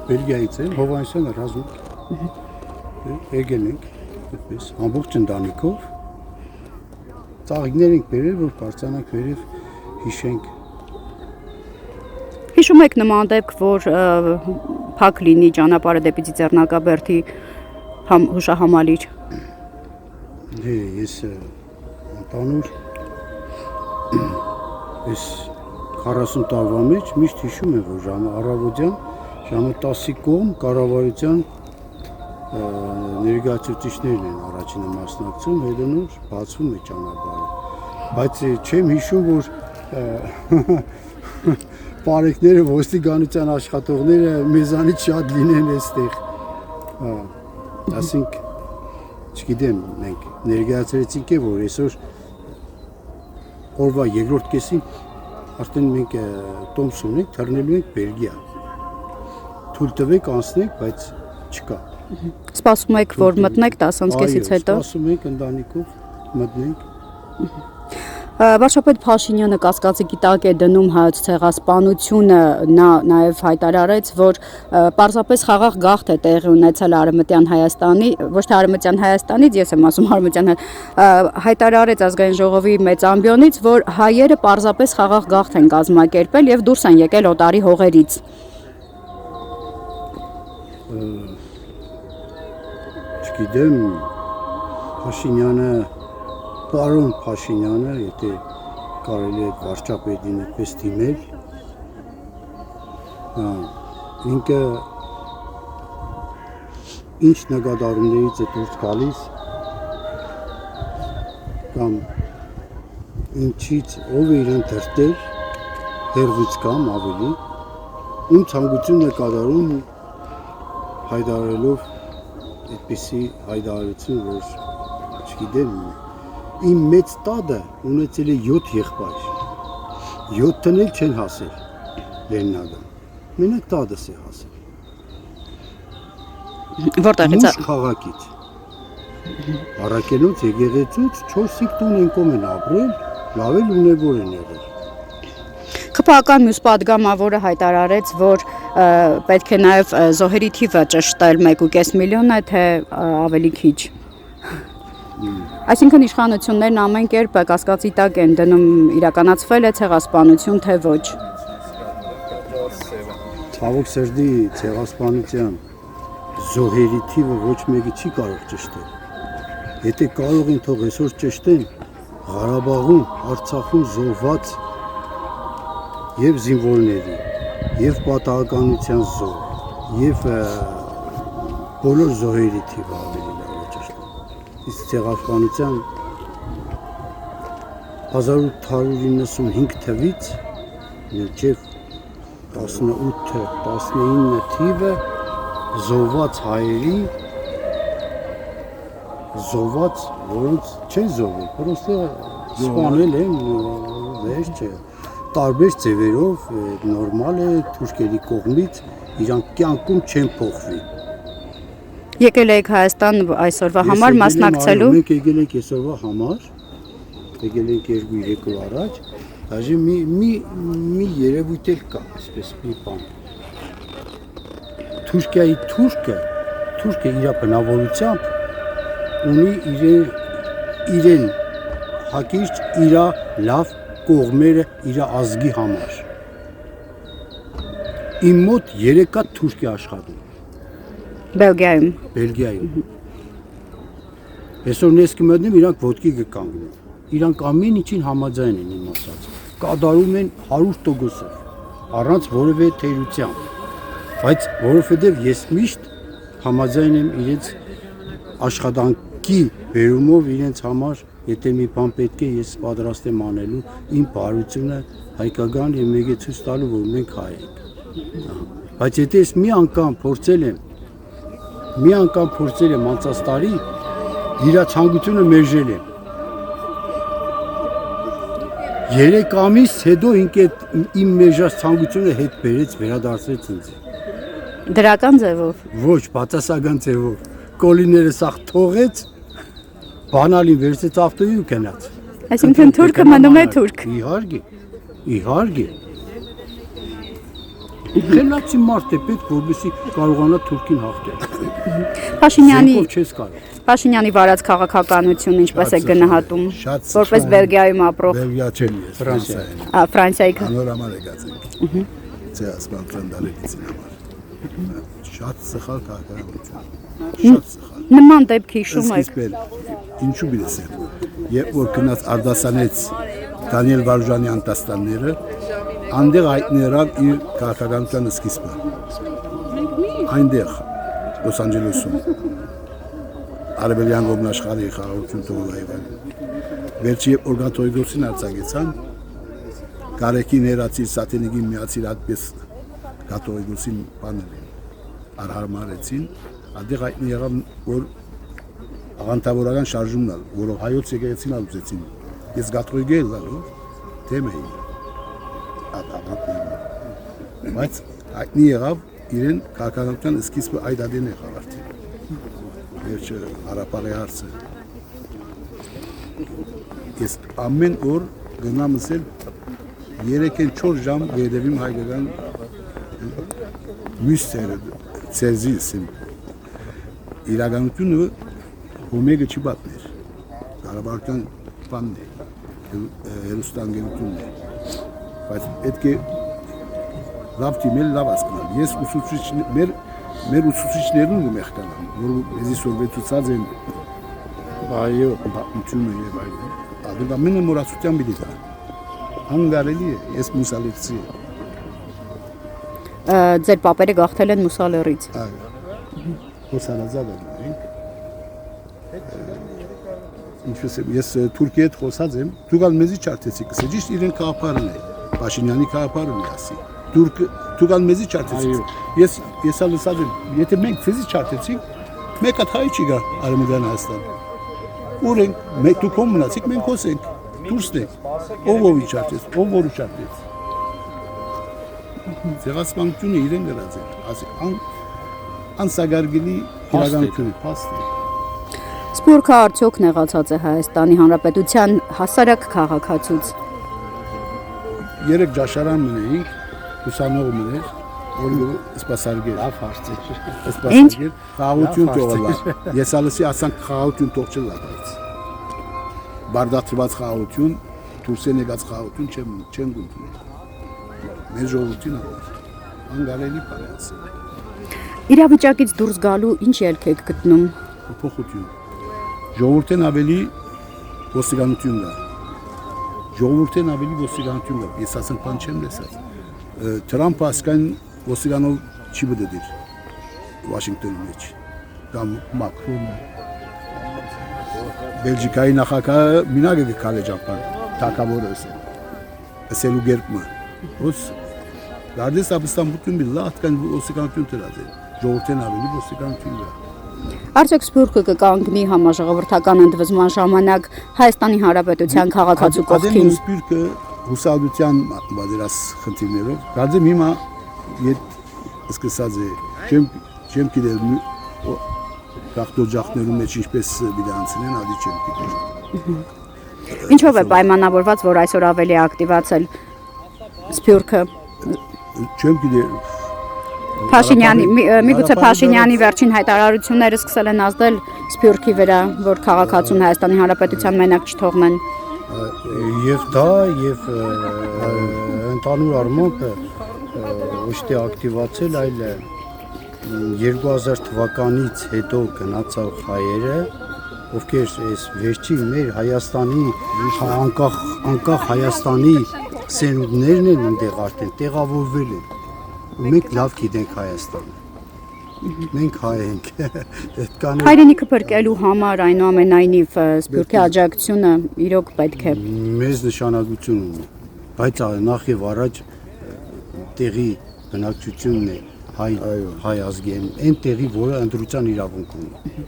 Բելգիայից եմ, Հովհաննիսյանը Ռազմիկ։ Եկել ենք, այդպես ամբողջ ընտանիքով։ Ծաղիկներ ենք բերել, որ բարձրանանք վերև հիշենք։ Հիշում եք նման դեպք, որ փակ լինի ճանապարհը դեպի Ծիծեռնակաբերդի հուշահամալիր։ Դե ես անտանուր ես 40 տարվա մեջ միշտ հիշում եմ, որ առավոտյան ժամը 10-ի կողմ կառավարության ներկայացուցիչներն են առաջինը մասնակցում, հետո նոր բացվում է ճանապարհը։ Բայց չեմ հիշում, որ բարեկները ոստիկանության աշխատողները մեզանից շատ լինեն այստեղ։ Ասենք, չգիտեմ, մենք ներկայացրեցինք է, որ այսօր օրվա երկրորդ կեսին արդեն մենք տոմս ունենք, թռնելու ենք Բելգիա։ Թույլ տվեք անցնենք, բայց չկա։ Սպասում եք, որ մտնեք 10:30-ից հետո։ Սպասում ենք ընտանիքով մտնենք։ Վարչապետ Փաշինյանը կասկածի տակ է դնում հայոց ցեղասպանությունը, նա նաև հայտարարեց, որ պարզապես խաղաղ գաղթ է տեղի ունեցել Արևմտյան Հայաստանի, ոչ թե Արևմտյան Հայաստանից, ես եմ ասում Արևմտյան հայտարարեց ազգային ժողովի մեծ ամբիոնից, որ հայերը պարզապես խաղաղ գաղթ են կազմակերպել եւ դուրս են եկել օտարի հողերից։ Չգիտեմ, Փաշինյանը Պարոն Փաշինյանը, եթե կարելի է վարչապետին այդպես դիմել, ինքը ինչ նկատառումներից է դուրս գալիս, կամ ինչից ով է իրեն դրտել, հերվից կամ ավելի, ում ցանկությունն է կատարում հայտարարելով այդպիսի հայտարարություն, որ չգիտեմ, իմ մեծ տատը ունեցել է 7 եղբայր, 7-ն էլ չեն հասել Լենինագրad, մենակ տատս է հասել։ Որտեղից Մուշ քաղաքից, Առաքելոց եկեղեցուց 4 տուն են կողմ են ապրել, լավ էլ ունևոր են եղել։ ԽՊԱ-ական մյուս պատգամավորը հայտարարեց, որ պետք է նաև զոհերի թիվը ճշտել 1.5 միլիոնը, թե ավելի քիչ։ Այսինքն իշխանություններն ամեն կերպ կասկածի տակ են դնում իրականացվել է ցեղասպանություն, թե ոչ։ Ցավոք սրտի ցեղասպանության զոհերի թիվը ոչ մեկի չի կարող ճշտել։ Եթե կարող են թող այսօր ճշտեն Ղարաբաղում, Արցախում զոհված եւ զինվորների, եւ պատահականության զոհ, եւ բոլոր զոհերի թիվը ավելի լավ է ճշտել։ Իսկ ցեղասպանության 1895 թվից մինչև 18-19 թիվը զոհված հայերի, զոհված, որոնց չեն զոհվել, պրոստը սպանել են, վեր չէ, տարբեր ձևերով, նորմալ է, թուրքերի կողմից, իրանք կյանքում չեն փոխվի։ Եկել եք Հայաստան այսօրվա համար մասնակցելու։ Մենք եկել ենք այսօրվա համար, եկել ենք 2-3 օր առաջ, դաժե մի երևույթ էլ կա, այսպես մի բան։ Թուրքիայի թուրքը իր բնավորությամբ ունի իրեն հակիրճ իր լավ կողմերը իր ազգի համար։ Իմ մոտ 3 հատ թուրք է աշխատում։ Բելգիայում։ Այսօր ես կմտնեմ, իրանք ոտքի կկանգնեն։ Իրանք ամեն ինչին համաձայն են իմ ասած։ Կատարում են 100%-ով, առանց որևէ թերության։ Բայց որովհետև ես միշտ համաձայն եմ իրենց աշխատանքի բերումով իրենց համար, եթե մի բան պետք է, ես պատրաստ եմ անելու իմ բարությունը հայկական եւ մեկ է ցույց տալու, որ մենք հայ ենք։ Բայց եթե ես մի անգամ փորձել եմ անցած տարի իր ցանկությունը մերժել եմ։ 3 ամիս հետո ինքը իմ մերժած ցանկությունը հետ բերեց, վերադարձրեց ինձ։ Դրական ձևով։ Ոչ, բացասական ձևով։ Կոլիները սաղ թողեց, բանալին վերցեց ավտոյի ու գնաց։ Այսինքն թուրքը մնում է թուրք։ Իհարկե։ Խելացի մարդ է պետք, որովհետեւ կարողանա թուրքին հաղթել։ Փաշինյանի Զենքով չես կարող։ Փաշինյանի վարած քաղաքականությունը ինչպես է գնահատում, Շատ որպես սխալ։ Բելգիայում ապրող Բելգիա չեմ ես, Ֆրանսիա։ Ֆրանսիայի Անորամար եկած ենք։ Ձե ասպանցան դալեցին համար։ Շատ սխալ քաղաքականություն։ Շատ սխալ։ նման դեպք հիշում եք։ Սկիզբել ինչու բիլեսեմ։ Երբ որ գնաց Արդասանեց Դանիել Վարուժանի անտաստանները, անդեղ հայտներավ իր քաղաքականության սկիզբը։ Այնտեղ Լոս Անջելեսում Արաբելյան գոմն աշխարհի խաղաղություն տողայվան։ Վերջի օրգանտոյգոսին արձակեցան Կարեկի ներածի սատենիգի միացիր այդպես կաթողիկոսին բաներին արհարմարեցին, այնտեղ հայտնի եղավ, որ աղանդավորական շարժումն ալ, որով հայոց եկեղեցին ալուծեցին։ Ես կաթողիկ եմ լալով, թեմ էի աղանդներում։ Բայց հայտնի եղավ իրեն քաղաքականության սկիզբը այդ ադեն եղավ արդեն։ Վերջը Հարապարի հարցը։ Ես ամեն օր գնամ ասել 3-4 ժամ վերևիմ հայկական մյուսերը ցերզիսին իրականությունը հոմեգը չի պատներ Ղարաբաղյան բանն է հերոստանգելությունն է բայց պետք է լավ թիմել լավ ասկալ ես ուսուցիչներ մեր ուսուցիչներն ու մեղկանան որ մեզի սովետուցած են այո պատմությունը եւ այլն ադու ամենը մորացության բիդի դա անգարելի է ես մուսալիցի Ձեր պապերը գաղթել են Մուսալերից։ այո խոսալազավ եմ ինչպես ես Թուրքիա հետ խոսած եմ դուք ալ մեզի չարթեցիք ճիշտ իրեն քաղաքարն է Փաշինյանի քաղաքարն է ասի դուք ալ մեզի չարթեցիք ես ալ ասած եմ եթե մենք ցեզի չարթեցինք մեկ հատ հայ չի գա Արմենիան Հայաստան ուր ենք մենք դուք մնացիք մենք խոսենք դուրսն եք ով չարթեց ով որը չարթեց Ձեղասպանությունը իրեն գրած է ասի անսագարգելի իրականություն փաստ է Սփյուռքը արդյոք նեղացած է Հայաստանի Հանրապետության հասարակ քաղաքացուց։ Երեք ճաշարան մնեինք, ուսանող մներ, որ սպասարկեր։ Լավ հարց է։ Սպասարկեր, խաղաղություն թողելա։ Ես ալսի ասանք խաղաղություն թողել լավից։ Բարդացված խաղաղություն, դուրսեն եկած խաղաղություն չեմ գտնում։ Մեր ժողովրդին անգարելի բանաց։ Իրավիճակից դուրս գալու ինչ ելք եք գտնում։ Փոխություն։ Ժողովրդին ավելի ոստիկանություն կա։ Ժողովրդին ավելի ոստիկանություն կա։ Ես ասեմ բան չեմ լսած։ Թրամփը ասկան ոստիկանով չի բդդիր Վաշինգտոնի մեջ։ Կամ Մակրոնը։ Բելգիկայի նախագահը մինագը գալի Ճապան, թակավորը ասելու գերբը։ Ոս դարձ ապստամբություն մի լավ կան ոստիկանություն դրած է։ Ժողովրդին ավելի ոստիկանություն կա։ Արդյոք Սփյուռքը կկանգնի համաժողովրդական ընդվզման ժամանակ Հայաստանի Հանրապետության քաղաքացու կողքին։ Սփյուռքը հուսալության բادرաս խնդիրներով գազեմ հիմա իդ սկսած է չեմ գիտել գախտոջախներում մեջ ինչպես բիլանցնեն ադի չեմ գիտել Ինչով է պայմանավորված որ այսօր ավելի ակտիվացել Սփյուռքը չեմ գիտել Փաշինյանի միգուցե Փաշինյանի վերջին հայտարարությունները սկսել են ազդել Սփյուռքի վրա, որ քաղաքացուն Հայաստանի Հանրապետության մենակ չթողնեն։ Եվ դա եւ ընդհանուր առմամբ ոչ թե ակտիվացել, այլ 2000 թվականից հետո գնացող հայերը, ովքեր այս վերջին մեր Հայաստանի անկախ Հայաստանի սերունդներն են այնտեղ արդեն տեղավորվել են։ Մենք լավ գիտենք Հայաստանը։ Մենք հայ ենք։ Հայրենիքը փրկելու համար այնուամենայնիվ Սփյուռքի աջակցությունը իրոք պետք է։ Մեծ նշանակություն ունի, բայց նախ եւ առաջ տեղի բնակչությունն է հայ ազգի այն տեղի, որը ընտրության իրավունք ունի։